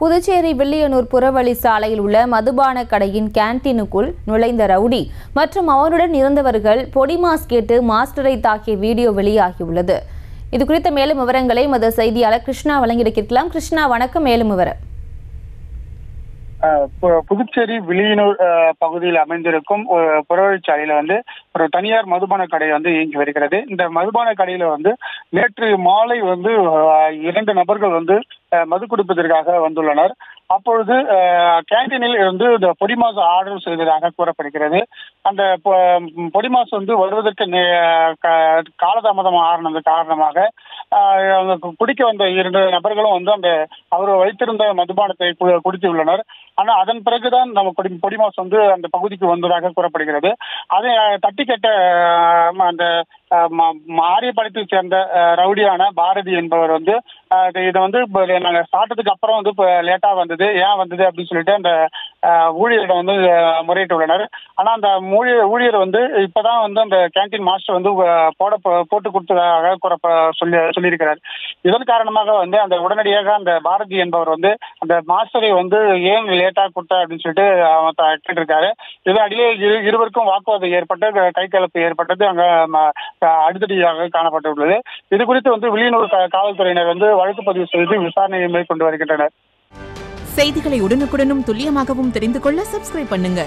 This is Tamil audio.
புதுச்சேரி வில்லியனூர் புறவழி சாலையில் உள்ள மதுபான கடையின் கேண்டீனுக்குள் நுழைந்த ரவுடி மற்றும் அவருடன் இருந்தவர்கள் பொடி மாஸ் கேட்டு மாஸ்டரை தாக்கிய வீடியோ வெளியாகியுள்ளது. இதுகுறித்த மேலும் விவரங்களை எமது செய்தியாளர் கிருஷ்ணா வழங்கியிருக்கலாம். கிருஷ்ணா, வணக்கம். மேலும் விவரம். புதுச்சேரி வில்லியனூர் பகுதியில் அமைந்திருக்கும் புறவழிச்சாலையில ஒரு தனியார் மதுபான கடை இயங்கி வருகிறது. இந்த மதுபான கடையில நேற்று மாலை 2 நபர்கள் மது குடிப்பதற்காக வந்துள்ளனர். அப்பொழுது கேண்டீனில் இருந்து இந்த பொடிமாஸ் ஆர்டர் செய்ததாக கூறப்படுகிறது. அந்த பொடிமாஸ் வருவதற்கு காலதாமதம் ஆனது காரணமாக குடிக்க வந்த 2 நபர்களும் அந்த அவர் வைத்திருந்த மதுபானத்தை குடித்துள்ளனர். ஆனா அதன் பிறகுதான் நம்ம பொடிமாஸ் அந்த பகுதிக்கு வந்ததாக கூறப்படுகிறது. அதை தட்டி கேட்ட அந்த ஆரியபாளையத்தை சேர்ந்த ரவுடியான பாரதி என்பவர் இதை நாங்க சாப்பிட்டதுக்கு அப்புறம் லேட்டா வந்தது, ஏன் வந்தது அப்படின்னு சொல்லிட்டு அந்த ஊழியரிடம் முறையிட்டு உள்ளனர். ஆனா அந்த ஊழியர் இப்பதான் அந்த கேண்டீன் மாஸ்டர் போட்டு கொடுத்ததாக சொல்லியிருக்கிறார். இதன் காரணமாக அந்த உடனடியாக அந்த பாரதி என்பவர் அந்த மாஸ்டரை ஏன் லேட்டா கொடுத்தா அப்படின்னு சொல்லிட்டு கேட்டிருக்காரு. இதனிடையே இருவருக்கும் வாக்குவாதம் ஏற்பட்டு கை கலப்பு ஏற்பட்டது அங்க அடுத்தடியாக காணப்பட்டுள்ளது. இது குறித்து வில்லியனூர் காவல்துறையினர் வழக்கு பதிவு செய்து விசாரணையை மேற்கொண்டு வருகின்றனர். செய்திகளை உடனுக்குடனும் துல்லியமாகவும் தெரிந்து கொள்ள சப்ஸ்கிரைப் பண்ணுங்க.